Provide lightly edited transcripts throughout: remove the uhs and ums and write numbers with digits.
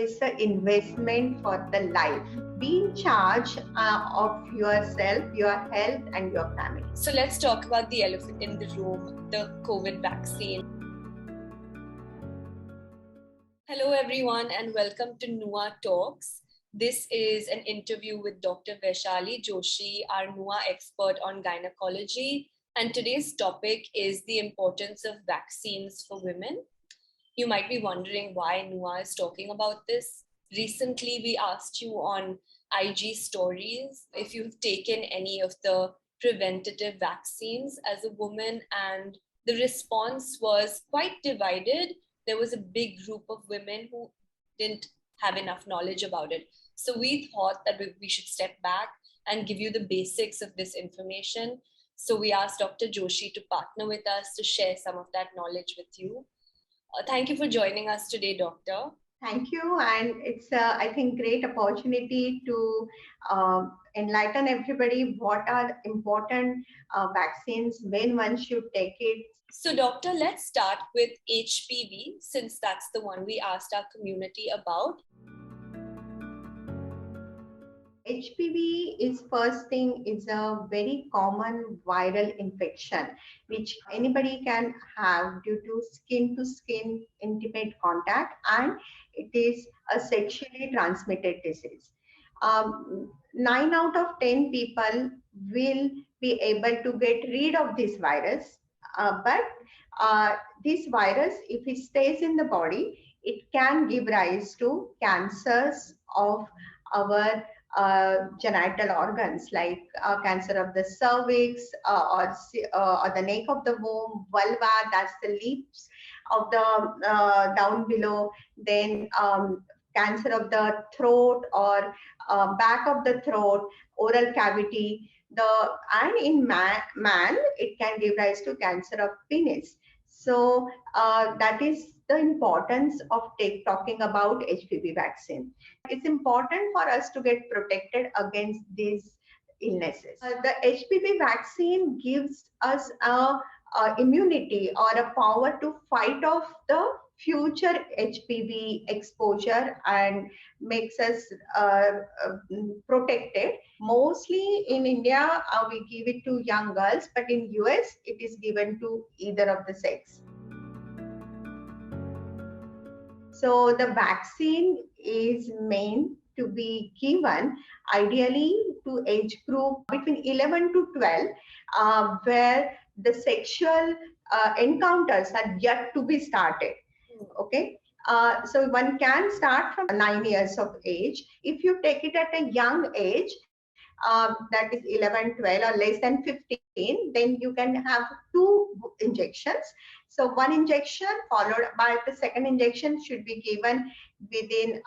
It's an investment for the life. Be in charge of yourself, your health, and your family. So let's talk about the elephant in the room, the COVID vaccine. Hello, everyone, and welcome to NUA Talks. This is an interview with Dr. Vaishali Joshi, our NUA expert on gynecology. And today's topic is the importance of vaccines for women. You might be wondering why NUA is talking about this. Recently, we asked you on IG stories if you've taken any of the preventative vaccines as a woman, and the response was quite divided. There was a big group of women who didn't have enough knowledge about it. So we thought that we should step back and give you the basics of this information. So we asked Dr. Joshi to partner with us to share some of that knowledge with you. Thank you for joining us today, Doctor. Thank you, and it's I think great opportunity to enlighten everybody what are important vaccines, when one should take it. So, Doctor, let's start with HPV, since that's the one we asked our community about. HPV is first thing is a very common viral infection which anybody can have due to skin intimate contact, and it is a sexually transmitted disease. 9 out of 10 people will be able to get rid of this virus, but this virus, if it stays in the body, it can give rise to cancers of our genital organs like cancer of the cervix or the neck of the womb, vulva, that's the lips of the down below, then cancer of the throat or back of the throat, oral cavity. And in man, it can give rise to cancer of penis. So that is the importance of talking about HPV vaccine. It's important for us to get protected against these illnesses. The HPV vaccine gives us a immunity or a power to fight off the future HPV exposure and makes us protected. Mostly in India, we give it to young girls, but in US, it is given to either of the sex. So the vaccine is meant to be given ideally to age group between 11 to 12, where the sexual encounters are yet to be started. Okay. So one can start from 9 years of age. If you take it at a young age, that is 11, 12 or less than 15, then you can have 2 injections. So one injection followed by the second injection should be given within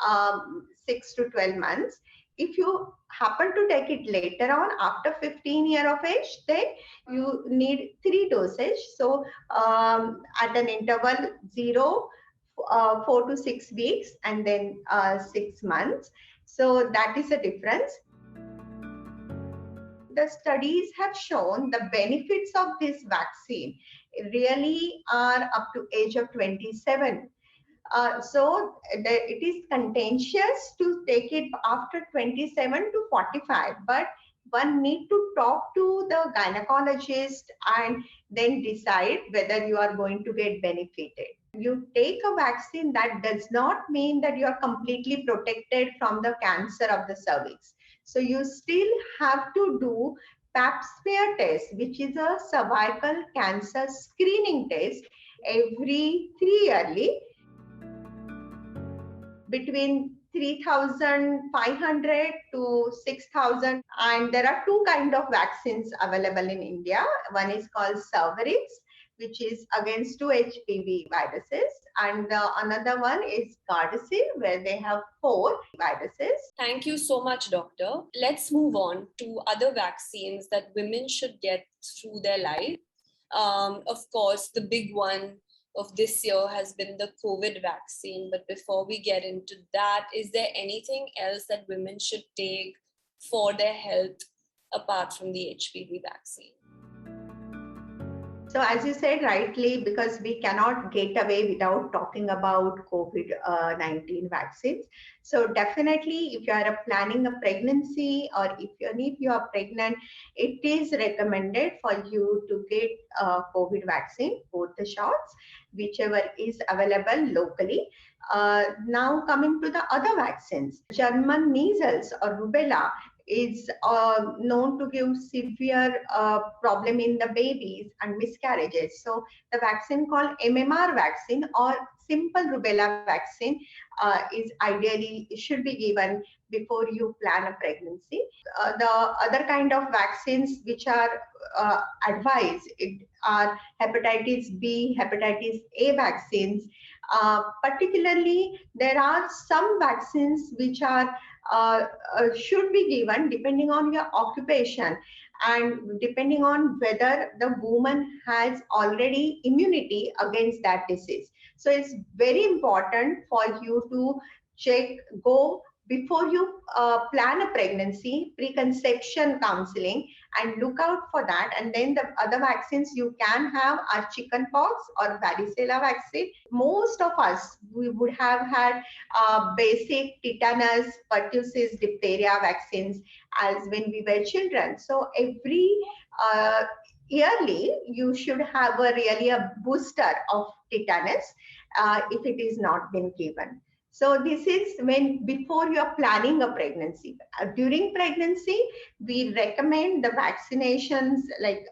6 to 12 months. If you happen to take it later on after 15 years of age, then you need 3 dosage. So at an interval 0, 4 to 6 weeks and then 6 months. So that is the difference. The studies have shown the benefits of this vaccine really are up to age of 27. So it is contentious to take it after 27 to 45, but one need to talk to the gynecologist and then decide whether you are going to get benefited. You take a vaccine, that does not mean that you are completely protected from the cancer of the cervix. So you still have to do pap smear test, which is a cervical cancer screening test every 3 yearly, between 3,500 to 6,000. And there are 2 kinds of vaccines available in India. One is called Cervarix, which is against 2 HPV viruses, and another one is Gardasil, where they have 4 viruses. Thank you so much, Doctor. Let's move on to other vaccines that women should get through their life. Of course, the big one of this year has been the COVID vaccine. But before we get into that, is there anything else that women should take for their health apart from the HPV vaccine? So, as you said rightly, because we cannot get away without talking about COVID-19 vaccines. So, definitely, if you are planning a pregnancy or if you are pregnant, it is recommended for you to get COVID vaccine, both the shots, whichever is available locally. Now, coming to the other vaccines, German measles or rubella is known to give severe problem in the babies and miscarriages. So the vaccine called MMR vaccine or simple rubella vaccine is ideally should be given before you plan a pregnancy. The other kind of vaccines which are advised are hepatitis B, hepatitis A vaccines. Particularly, there are some vaccines which are should be given depending on your occupation and depending on whether the woman has already immunity against that disease. So it's very important for you to check, go before you plan a pregnancy, preconception counseling, and look out for that. And then the other vaccines you can have are chickenpox or varicella vaccine. Most of us, we would have had basic tetanus, pertussis, diphtheria vaccines as when we were children. So every uh, yearly, you should have a really a booster of tetanus if it is not been given. So this is when before you are planning a pregnancy. During pregnancy, we recommend the vaccinations like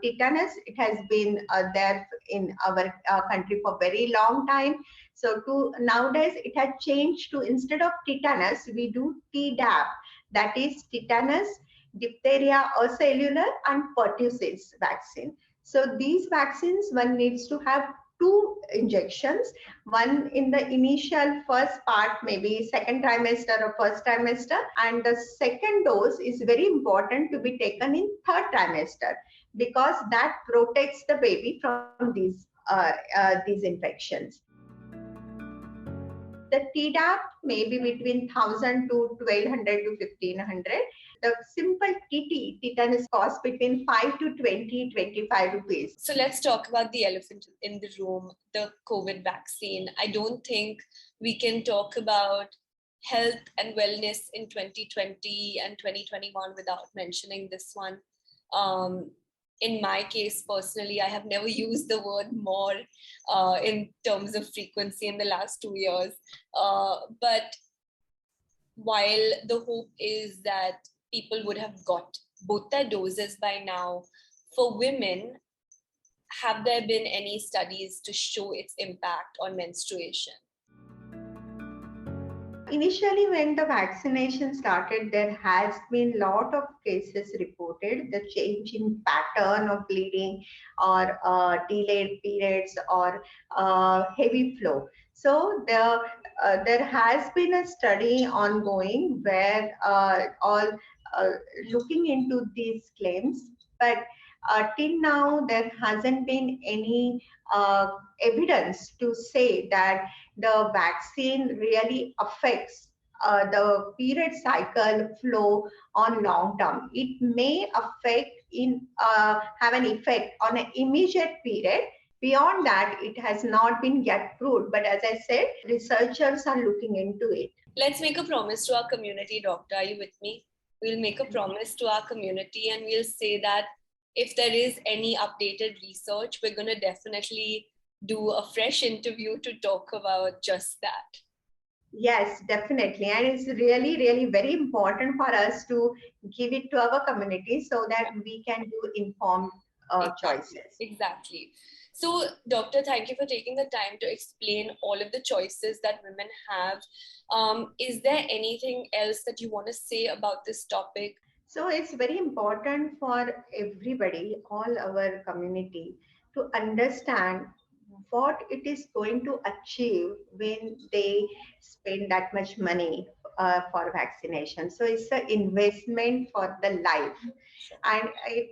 tetanus. It has been there in our country for very long time. So to nowadays it has changed to instead of tetanus, we do Tdap. That is tetanus, diphtheria or cellular and pertussis vaccine. So these vaccines one needs to have two injections, one in the initial first part, maybe second trimester or first trimester, and the second dose is very important to be taken in third trimester because that protects the baby from these infections. The Tdap may be between 1,000 to 1,200 to 1,500. The simple TT, tetanus, costs between 5 to 20, 25 rupees. So let's talk about the elephant in the room, the COVID vaccine. I don't think we can talk about health and wellness in 2020 and 2021 without mentioning this one. In my case, personally, I have never used the word more in terms of frequency in the last 2 years. But while the hope is that people would have got both their doses by now, for women, have there been any studies to show its impact on menstruation? Initially, when the vaccination started, there has been a lot of cases reported, the change in pattern of bleeding or delayed periods or heavy flow. So there has been a study ongoing where all looking into these claims, but till now there hasn't been any evidence to say that the vaccine really affects the period cycle flow on long term. It may affect have an effect on an immediate period. Beyond that, it has not been yet proved. But as I said, researchers are looking into it. Let's make a promise to our community, doctor. Are you with me? We'll make a promise to our community and we'll say that if there is any updated research, we're going to definitely do a fresh interview to talk about just that. Yes, definitely. And it's really, really very important for us to give it to our community so that we can do informed choices. Exactly. So, doctor, thank you for taking the time to explain all of the choices that women have. Is there anything else that you want to say about this topic? So it's very important for everybody, all our community, to understand what it is going to achieve when they spend that much money for vaccination. So it's an investment for the life. And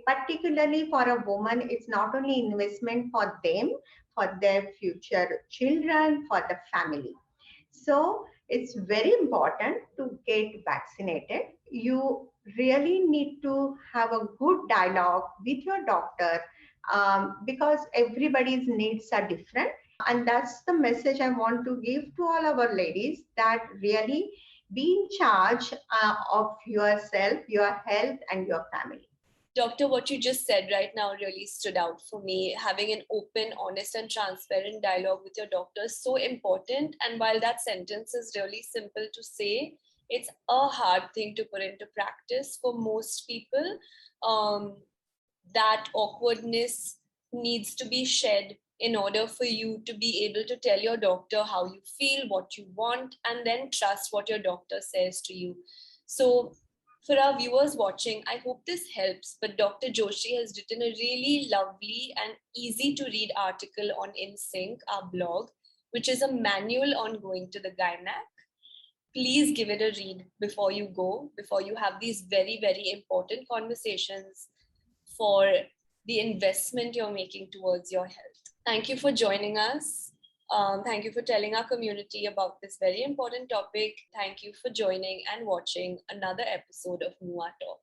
particularly for a woman, it's not only investment for them, for their future children, for the family. So it's very important to get vaccinated. You really need to have a good dialogue with your doctor because everybody's needs are different. And that's the message I want to give to all our ladies, that really be in charge of yourself, your health, and your family. Doctor, what you just said right now really stood out for me. Having an open, honest, and transparent dialogue with your doctor is so important. And while that sentence is really simple to say, it's a hard thing to put into practice for most people. That awkwardness needs to be shed in order for you to be able to tell your doctor how you feel, what you want, and then trust what your doctor says to you. So, for our viewers watching, I hope this helps. But Dr. Joshi has written a really lovely and easy to read article on InSync, our blog, which is a manual on going to the gynac. Please give it a read before you go, before you have these very, very important conversations for the investment you're making towards your health. Thank you for joining us. Thank you for telling our community about this very important topic. Thank you for joining and watching another episode of NUA Talk.